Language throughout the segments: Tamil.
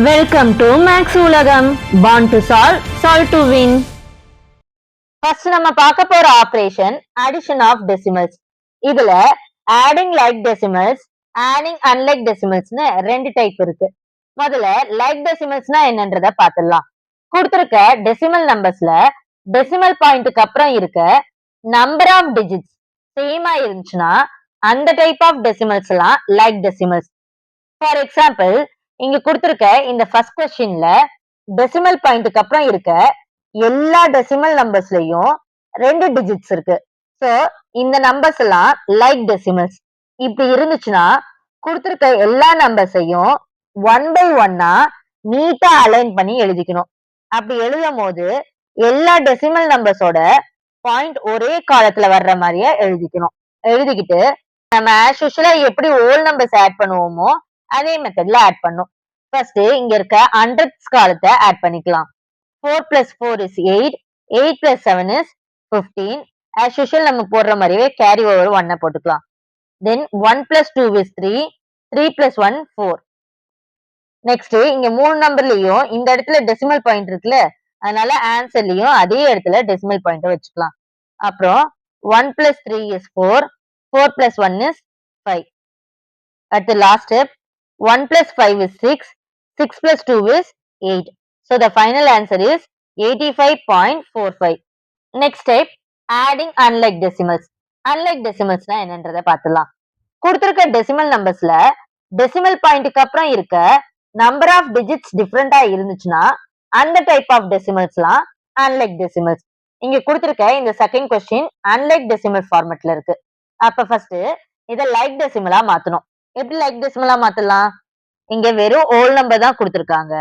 வெல்கம் டு மேக்ஸ் உலகம். born to solve, solve to win. First நம்ம பார்க்க போற ஆபரேஷன் அடிஷன் ஆஃப் டெசிமல்ஸ். இதுல adding like decimals, adding unlike டெசிமல்ஸ்னு ரெண்டு டைப் இருக்கு. முதல்ல லைக் டெசிமல்ஸ்னா என்னன்றத பார்த்துடலாம். கொடுத்திருக்க டெசிமல் நம்பர்ஸ்ல டெசிமல் பாயிண்ட்டுக்கு அப்புறம் இருக்க நம்பர் ஆஃப் டிஜிட்ஸ் சேமா இருந்துச்சுன்னா அந்த டைப் ஆஃப் டெசிமல்ஸ் எல்லாம் லைக் டெசிமல்ஸ். ஃபார் எக்ஸாம்பிள், இங்க கொடுத்திருக்க இந்த ஃபர்ஸ்ட் கொஸ்டின்ல டெசிமல் பாயிண்ட்டுக்கு அப்புறம் இருக்க எல்லா டெசிமல் நம்பர்ஸ்லயும் ரெண்டு டிஜிட்ஸ் இருக்கு. சோ இந்த நம்பர்ஸ் எல்லாம் லைக் டெசிமல்ஸ். இப்படி இருந்துச்சுன்னா கொடுத்திருக்க எல்லா நம்பர்ஸையும் ஒன் பை ஒன்னா நீட்டா அலைன் பண்ணி எழுதிக்கணும். அப்படி எழுதும் போது எல்லா டெசிமல் நம்பர்ஸோட பாயிண்ட் ஒரே காலத்துல வர்ற மாதிரியே எழுதிக்கணும். எழுதிக்கிட்டு நம்ம ஆஸ் யூசுவலா எப்படி ஓல் நம்பர்ஸ் ஆட் பண்ணுவோமோ அதே மெத்தட்ல ஆட் பண்ணும். ஃபர்ஸ்ட் இங்க இருக்க ஹண்ட்ரட்ஸ் காலத்தை ஆட் பண்ணிக்கலாம். 4 plus 4 is 8, 8 plus 7 is 15. as usual நம்ம போடுற மாதிரியே கேரி ஓவர் 1 போட்டுக்கலாம். then 1 plus 2 is 3, 3 plus 1 4. Next இங்க மூணு நம்பர்லயும் இந்த இடத்துல டெசிமல் பாயிண்ட் இருக்குல்ல, அதனால ஆன்சர்லயும் அதே இடத்துல டெசிமல் பாயிண்ட் வச்சுக்கலாம். அப்புறம் 1 plus 3 is 4, 4 plus 1 is 5. அடுத்து last step 1 plus 5 is 6, 6 plus 2 is 8. So the final answer is 85.45. Next step, adding unlike decimals. Unlike decimals na என்னன்றதை பார்த்துலாம். கொடுத்திருக்க டெசிமல் நம்பர்ஸ்ல டெசிமல் பாயிண்ட்டுக்கு அப்புறம் இருக்க நம்பர் ஆஃப் டிஜிட்ஸ் டிஃப்ரெண்டா இருந்துச்சுன்னா அந்த டைப் ஆஃப் டெசிமல்ஸ்லாம் அன்லைக் டெசிமல்ஸ். இங்க கொடுத்திருக்க இந்த செகண்ட் கொஸ்டின் அன்லைக் டெசிமல் ஃபார்மட்ல இருக்கு. அப்ப ஃபர்ஸ்ட் இதை லைக் டெசிமலா மாத்தணும். எப்படி லைக் டெசிமலா மாத்தலாம்? இங்க வெறும் ஓல் நம்பர் தான் கொடுத்திருக்காங்க.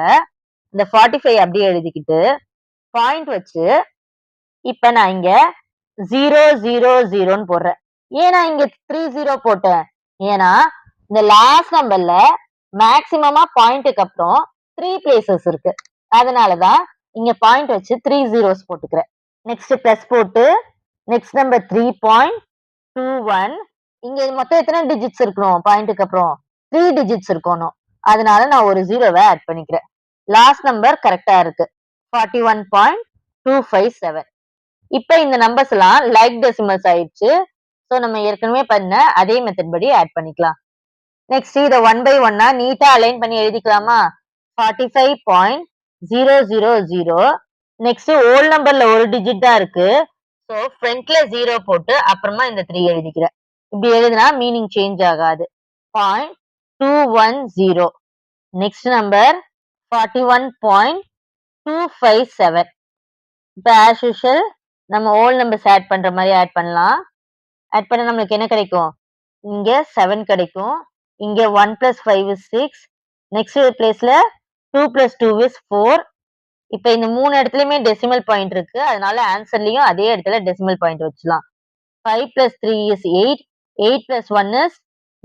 இந்த 45 அப்படியே எழுதிக்கிட்டு பாயிண்ட் வச்சு இப்ப நான் இங்க 000 போடுறேன். ஏன் நான் இங்க 30 போட்டேன்? ஏன்னா இந்த லாஸ்ட் நம்பர்ல மேக்சிமமா பாயிண்ட்டுக்கு அப்புறம் 3 பிளேசஸ் இருக்கு. அதனாலதான் இங்க பாயிண்ட் வச்சு 3 zeros போட்டுக்கிறேன். நெக்ஸ்ட் பிளஸ் போட்டு நெக்ஸ்ட் நம்பர் 3.21. இங்க மொத்தம் எத்தனை டிஜிட்ஸ் இருக்கணும்? பாயிண்ட்டுக்கு அப்புறம் 3 டிஜிட்ஸ் இருக்கணும். அதனால நான் ஒரு ஜீரோவை ஆட் பண்ணிக்கிறேன். லாஸ்ட் நம்பர் கரெக்டா இருக்கு 41.257. இப்ப இந்த நம்பர்ஸ் எல்லாம் லைக் டெசிமல்ஸ் ஆயிடுச்சு. ஸோ நம்ம ஏற்கனவே பண்ண அதே மெத்தட் படி ஆட் பண்ணிக்கலாம். நெக்ஸ்ட் இதை ஒன் பை ஒன்னா நீட்டா அலைன் பண்ணி எழுதிக்கலாமா? 45.000. நெக்ஸ்ட் ஓல் நம்பர்ல ஒரு டிஜிட் தான் இருக்கு. ஸோ ஃப்ரண்ட்ல 0 போட்டு அப்புறமா இந்த 3 எழுதிக்கிறேன். இப்படி எழுதினா மீனிங் சேஞ்ச் ஆகாது. 0.210. Next number 41.257. இப்போ ஆஸ் யூஷுவல் நம்ம ஓல் நம்பர்ஸ் ஆட் பண்ற மாதிரி ஆட் பண்ணலாம். ஆட் பண்ண நம்மளுக்கு என்ன கிடைக்கும்? இங்க 7 கிடைக்கும். இங்க 1 plus 5 is 6. நெக்ஸ்ட் பிளேஸ்ல 2 plus 2 is 4. இப்போ இந்த மூணு இடத்துலயுமே டெசிமல் பாயிண்ட் இருக்கு. அதனால ஆன்சர்லயும் அதே இடத்துல டெசிமல் பாயிண்ட் வச்சுலாம். 5 plus 3 is 8, 8 plus 1 is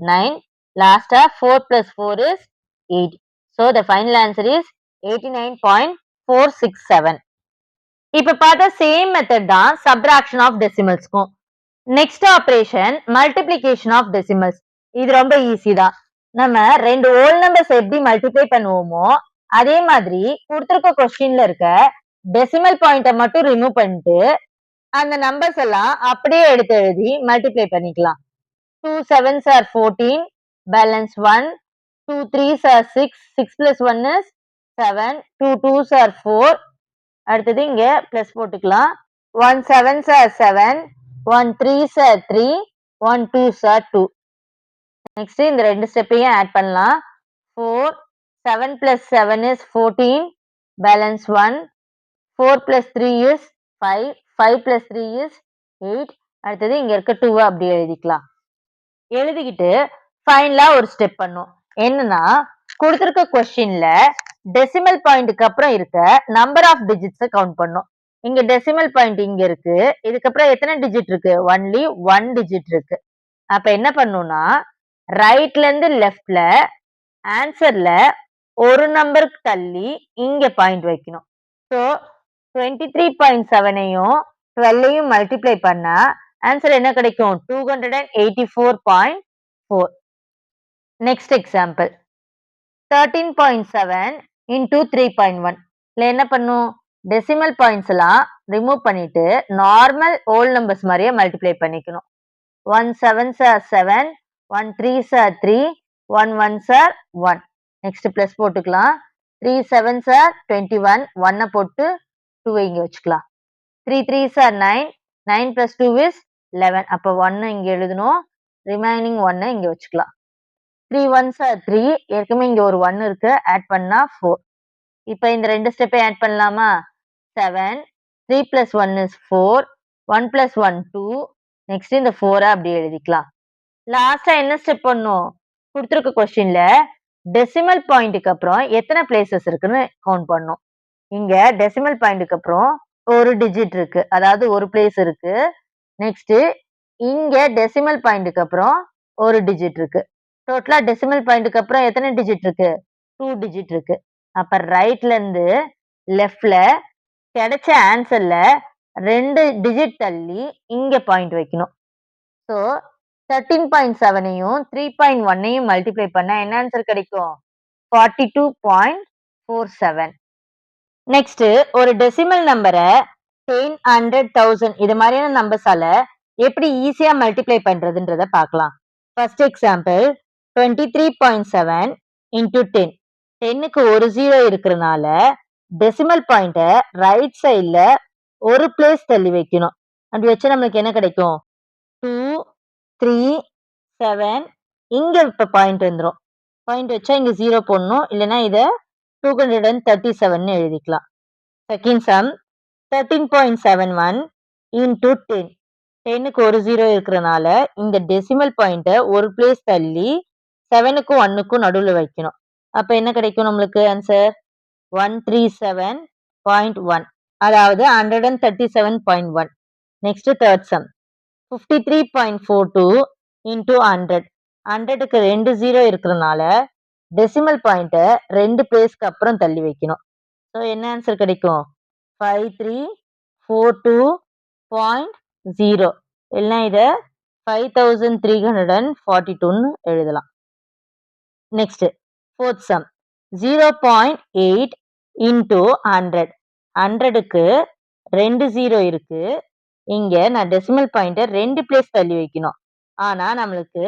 9. லாஸ்டா 4 plus 4 is 8. So the final answer is 89.467. இப்ப பார்த்தா சேம் மெத்தட் தான் சப்ட்ராக்ஷன் ஆஃப் டெசிமல்ஸ்க்கும். Next operation multiplication of decimals. இது ரொம்ப ஈஸி தான். நம்ம ரெண்டு ஓல் நம்பர்ஸ் எப்படி மல்டிப்ளை பண்ணுவோமோ அதே மாதிரி கொடுத்திருக்க கொஸ்டின்ல இருக்க டெசிமல் பாயிண்ட மட்டும் ரிமூவ் பண்ணிட்டு அந்த நம்பர்ஸ் எல்லாம் அப்படியே எடுத்து எழுதி மல்டிப்ளை பண்ணிக்கலாம். 2 7s are 14, balance 1. 2 3s are 6, 6 plus 1 is 7. 2 2s are 4. அடுத்தது இங்க பிளஸ் போட்டுக்கலாம். 1 7s are 7, 1 3s are 3, 1 2s are 2. Next இந்த ரெண்டு ஸ்டெப்பையும் ஆட் பண்ணலாம். 4 7 plus 7 is 14, balance 1. 4 plus 3 is 5, 5 plus 3 is 8. அடுத்தது இங்க இருக்க 2 அப்படி எழுதிக்கலாம். எழுதிக்கிட்டு ஃபைனலா ஒரு ஸ்டெப் பண்ணும். என்னன்னா கொடுத்திருக்க கொஸ்டின்ல டெசிமல் பாயிண்ட்டுக்கு அப்புறம் இருக்க நம்பர் ஆஃப் டிஜிட்ஸை கவுண்ட் பண்ணும். இங்க டெசிமல் பாயிண்ட் இங்க இருக்கு. இதுக்கப்புறம் எத்தனை டிஜிட் இருக்கு? ஒன்லி 1 டிஜிட் இருக்கு. அப்ப என்ன பண்ணும்னா ரைட்ல இருந்து லெஃப்ட்ல ஆன்சர்ல ஒரு நம்பருக்கு தள்ளி இங்க பாயிண்ட் வைக்கணும். ஸோ 23.7ஐயும் 12ஐயும் மல்டிப்ளை பண்ணா ஆன்சர் என்ன கிடைக்கும்? 284.4. Next example 13.7 into 3.1. இல்லை என்ன பண்ணும், டெசிமல் பாயிண்ட்ஸ் எல்லாம் ரிமூவ் பண்ணிட்டு நார்மல் ஹோல் நம்பர்ஸ் மாதிரியே மல்டிப்ளை பண்ணிக்கணும். 1 7s are 7, 1 3s are 3, 1 1s are 1. Next plus போட்டுக்கலாம். 3 7s are 21, 1 போட்டு 2 இங்க வச்சுக்கலாம். 3 3s are 9, 9 plus 2 is 11. அப்போ 1 இங்க எழுதணும், ரிமைனிங் 1 இங்க வச்சுக்கலாம். 3 1s are 3, ஏற்கனவே இங்க ஒரு 1 இருக்கு, ஆட் பண்ணா 4. இப்போ இந்த ரெண்டு ஸ்டெப்பை ஆட் பண்ணலாமா? 7, 3 plus 1 is 4, 1 plus 1 2. நெக்ஸ்ட் இந்த 4 அப்படியே எழுதிக்கலாம். லாஸ்டா என்ன ஸ்டெப் பண்ணும், கொடுத்துருக்க கொஸ்டின்ல டெசிமல் பாயிண்ட்டுக்கு அப்புறம் எத்தனை பிளேசஸ் இருக்குன்னு கவுண்ட் பண்ணும். இங்க டெசிமல் பாயிண்ட்டுக்கு அப்புறம் ஒரு டிஜிட் இருக்கு, அதாவது ஒரு பிளேஸ் இருக்கு. நெக்ஸ்ட் இங்க டெசிமல் பாயிண்ட்டுக்கு அப்புறம் ஒரு டிஜிட் இருக்கு. டோட்டலா டெசிமல் பாயிண்ட்டுக்கு அப்புறம் எத்தனை டிஜிட் இருக்கு? 2 டிஜிட் இருக்கு. அப்ப ரைட்ல இருந்து லெஃப்ட்ல கிடைச்ச ஆன்சர்ல 2 டிஜிட் தள்ளி இங்க பாயிண்ட் வைக்கணும். ஸோ 13.7ஐயும் 3.1ஐயும் மல்டிப்ளை பண்ணா என்ன ஆன்சர் கிடைக்கும்? 42.47. நெக்ஸ்ட் ஒரு டெசிமல் நம்பரை 10, 100, 1000 இது மாதிரியான நம்பர்ஸால எப்படி ஈஸியா மல்டிப்ளை பண்றதுன்றத பார்க்கலாம். First example 23.7 into 10. 10க்கு ஒரு 0 இருக்கிறனால டெசிமல் பாயிண்ட்டை ரைட் சைட்ல ஒரு பிளேஸ் தள்ளி வைக்கணும். அப்படி வச்சு நம்மளுக்கு என்ன கிடைக்கும்? 2 3 7. இங்க இப்ப பாயிண்ட் வந்துடும். பாயிண்ட் வச்சா இங்க 0 போடணும், இல்லைன்னா இத 237 எழுதிக்கலாம். Second sum 13.71 into 10. 10க்கு ஒரு 0 இருக்கிறனால இந்த டெசிமல் பாயிண்ட்டை ஒரு பிளேஸ் தள்ளி 7க்கும் 1க்கும் நடுவில் வைக்கணும். அப்ப என்ன கிடைக்கும் நம்மளுக்கு ஆன்சர்? 137.1, அதாவது 137.1. Next third sum 53.42 into 100. 100க்கு 2 0 இருக்கிறனால டெசிமல் பாயிண்ட்டை 2 பிளேஸ்க்கு அப்புறம் தள்ளி வைக்கணும். ஸோ என்ன ஆன்சர் கிடைக்கும்? 5342.0, இல்லைன்னா இதை 5342ன்னு எழுதலாம். Next fourth some 0.8 into 100. 100க்கு 2 0 இருக்கு. இங்க நான் டெசிமல் பாயிண்ட்டை 2 பிளேஸ் தள்ளி வைக்கணும். ஆனா நம்மளுக்கு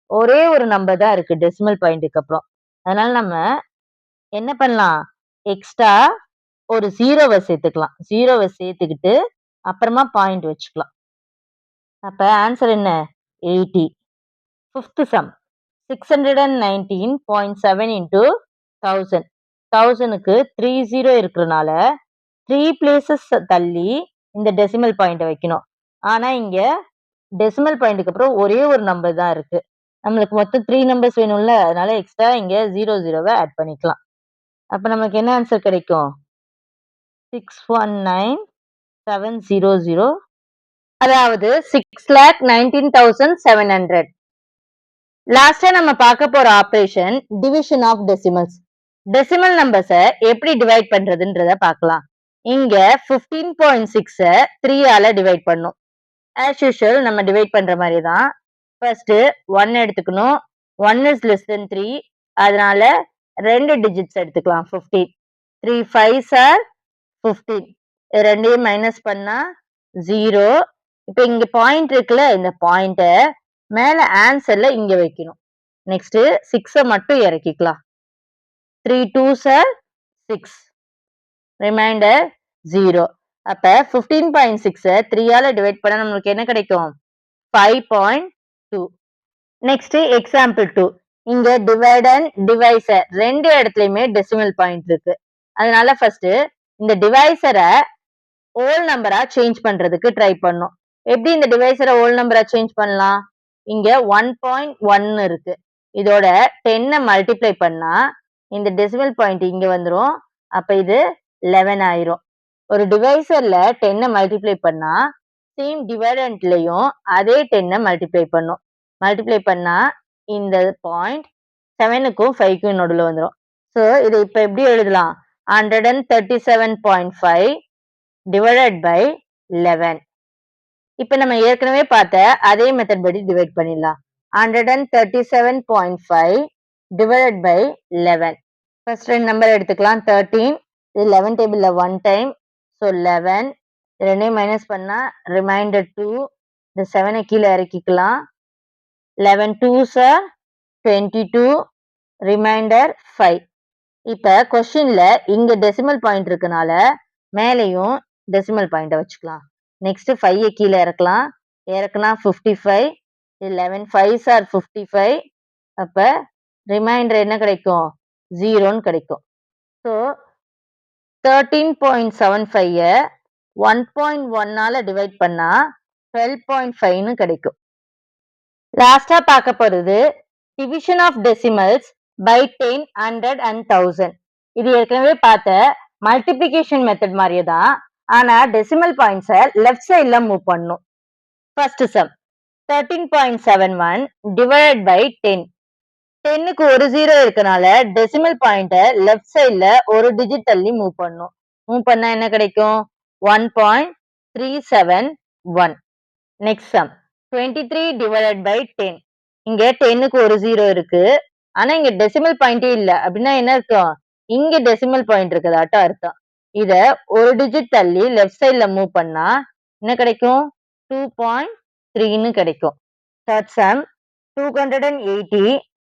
ஒரே ஒரு நம்பர் தான் இருக்கு டெசிமல் பாயிண்ட்டுக்கு அப்புறம். அதனால நம்ம என்ன பண்ணலாம், எக்ஸ்ட்ரா ஒரு 0வை சேர்த்துக்கலாம். 0வை சேர்த்துக்கிட்டு அப்புறமா பாயிண்ட் வச்சுக்கலாம். அப்ப ஆன்சர் என்ன? 80. Fifth some 619.7 into 1000. 1000க்கு 3 0 இருக்கிறனால 3 பிளேசஸ் தள்ளி இந்த டெசிமல் பாயிண்ட்டை வைக்கணும். ஆனா இங்க டெசிமல் பாயிண்ட்டுக்கு அப்புறம் ஒரே ஒரு நம்பர் தான் இருக்கு. நம்மளுக்கு மொத்தம் 3 நம்பர்ஸ் வேணும்ல, அதனால எக்ஸ்ட்ரா இங்க 0வை ஆட் பண்ணிக்கலாம். அப்ப நமக்கு என்ன ஆன்சர் கிடைக்கும்? 619700, அதாவது 6,19,700. லாஸ்டா நம்ம பார்க்க போற operation division of decimals. Decimal நம்பர்ஸை எப்படி டிவைட் பண்றதுன்றத பார்க்கலாம். இங்க 15.6 3 ஆல டிவைட் பண்ணும். ஆஸ் யூஷுவல் நம்ம டிவைட் பண்ற மாதிரி தான். ஃபர்ஸ்ட் 1 எடுத்துக்கணும். 1 is less than 3, அதனால 2 டிஜிட்ஸ் எடுத்துக்கலாம். 15. 3 5s are 15. ரெண்டையும் மைனஸ் பண்ணா 0. இப்போ இங்க பாயிண்ட் இருக்குல்ல, இந்த பாயிண்ட்டை மேல ஆன்சர்ல இங்க வைக்கணும். நெக்ஸ்ட் 6 மட்டும் இறக்கிக்கலாம். 3 2s are 6, ரிமைண்டர் 0. அப்ப 15.6 3 ஆல டிவைட் பண்ணா நம்மளுக்கு என்ன கிடைக்கும்? 5.2. Next example 2. இங்க டிவைட் அண்ட் டிவைசர் ரெண்டு இடத்துலயுமே டெசிமல் பாயிண்ட் இருக்கு. அதனால ஃபர்ஸ்ட் இந்த டிவைசரை ஹோல் நம்பரா சேஞ்ச் பண்றதுக்கு ட்ரை பண்ணும். எப்படி இந்த டிவைசரை ஹோல் நம்பரா சேஞ்ச் பண்ணலாம்? இங்க 1.1 இருக்கு. இதோட 10 மல்டிப்ளை பண்ணா இந்த டெசிமல் பாயிண்ட் இங்க வந்துரும். அப்ப இது 11 ஆயிரும். ஒரு டிவைசர்ல 10 மல்டிப்ளை பண்ணா சேம் டிவைடண்ட்லயும் அதே 10 மல்டிப்ளை பண்ணும். மல்டிப்ளை பண்ணா இந்த பாயிண்ட் 7க்கும் 5க்கும் நடுவில் வந்துடும். ஸோ இதை இப்ப எப்படி எழுதலாம்? 137.5 டிவைடட் பை 11. இப்ப நம்ம ஏற்கனவே பார்த்த அதே மெத்தட் படி டிவைட் பண்ணிடலாம். 137.5 டிவைடட் பை 11. ஃபர்ஸ்ட் ரெண்டு நம்பர் எடுத்துக்கலாம். 13 இது 11 டேபிள்ல 1 டைம். ஸோ 11 ரெண்டையும் மைனஸ் பண்ணா ரிமைண்டர் 2. இந்த 7 கீழே இறக்கிக்கலாம். 11 2s are 22, ரிமைண்டர் 5. இப்ப கொஸ்டின்ல இங்க டெசிமல் பாயிண்ட் இருக்கனால மேலையும் டெசிமல் பாயிண்ட வச்சுக்கலாம். நெக்ஸ்ட் 5 கீழே இறக்கலாம். இறக்குனா 55. 11 5s are 55. அப்ப ரிமைண்டர் என்ன கிடைக்கும்? 0ன்னு கிடைக்கும். ஸோ 13.75 1.1 டிவைட் பண்ணா 12.5ன்னு கிடைக்கும். லாஸ்டா பார்க்க போறது division of decimals by 10, 100 and 1000. இது ஏற்கனவே பார்த்த மல்டிப்ளிகேஷன் மெத்தட் மாதிரியே தான். ஆனா டெசிமல் பாயிண்ட்ஸை லெஃப்ட் சைட்ல மூவ் பண்ணும். First sum 13.71 divided by 10. 10க்கு ஒரு 0 இருக்கனால டெசிமல் பாயிண்ட லெஃப்ட் சைட்ல ஒரு டிஜிட் தள்ளி மூவ் பண்ணும். மூவ் பண்ணா என்ன கிடைக்கும்? 1.371. Next sum 23 divided by 10. இங்க 10க்கு ஒரு 0 இருக்கு. ஆனா இங்க டெசிமல் பாயிண்டே இல்ல. அப்படின்னா என்ன அர்த்தம்? இங்க டெசிமல் பாயிண்ட் இருக்குதாட்டம் அர்த்தம். இத ஒரு டிஜிட் தள்ளி லெஃப்ட் சைட்ல மூவ் பண்ணா என்ன கிடைக்கும்? 2.3ன்னு கிடைக்கும். Third sum 280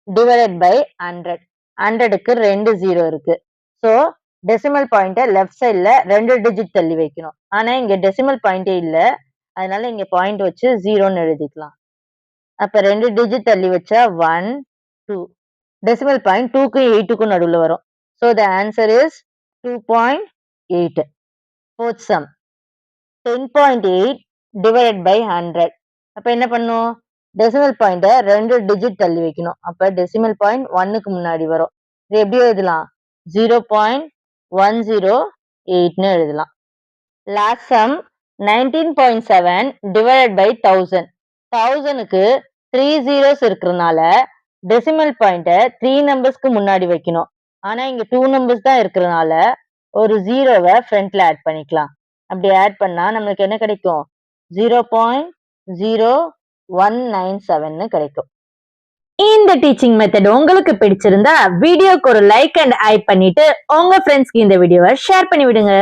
divided by 100. 100க்கு ரெண்டு 0 இருக்கு. ஸோ டெசிமல் பாயிண்ட லெஃப்ட் சைட்ல ரெண்டு டிஜிட் தள்ளி வைக்கணும். ஆனா இங்க டெசிமல் பாயிண்டே இல்ல. அதனால இங்க பாயிண்ட் வச்சு 0ன்னு எழுதிக்கலாம். அப்ப ரெண்டு டிஜிட் தள்ளி வச்சா 1 2. டெசிமல் பாயிண்ட் 2க்கும் 8க்கும் நடுவுல வரும். So the answer is 2.8. Fourth sum 10.8 divided by 100. அப்ப என்ன பண்ணும்? டெசிமல் பாயிண்ட ரெண்டு டிஜிட் தள்ளி வைக்கணும். அப்ப டெசிமல் பாயிண்ட் 1க்கு முன்னாடி வரும். இது எப்படி எழுதலாம்? 0.108ன்னு எழுதலாம். Last sum 19.7 divided by 1000. 1000க்கு 3 zeros இருக்கிறதுனால டெசிமல் பாயிண்ட 3 நம்பர்ஸ்க்கு முன்னாடி வைக்கணும். ஆனா இங்க 2 நம்பர்ஸ் தான் இருக்கிறதுனால ஒரு 0வை ஃப்ரண்ட்ல ஆட் பண்ணிக்கலாம். அப்படி ஆட் பண்ணா நம்மளுக்கு என்ன கிடைக்கும்? 0.0197ன்னு கிடைக்கும். இந்த டீச்சிங் மெத்தட் உங்களுக்கு பிடிச்சிருந்தா வீடியோக்கு ஒரு லைக் அண்ட் ஐ பண்ணிட்டு உங்க ஃப்ரெண்ட்ஸ்க்கு இந்த வீடியோவை ஷேர் பண்ணி விடுங்க.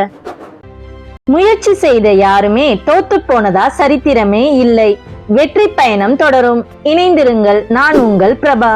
முயற்சி செய்த யாருமே தோத்து போனதா சரித்திரமே இல்லை. வெற்றி பயணம் தொடரும். இணைந்திருங்கள். நான் உங்கள் பிரபா.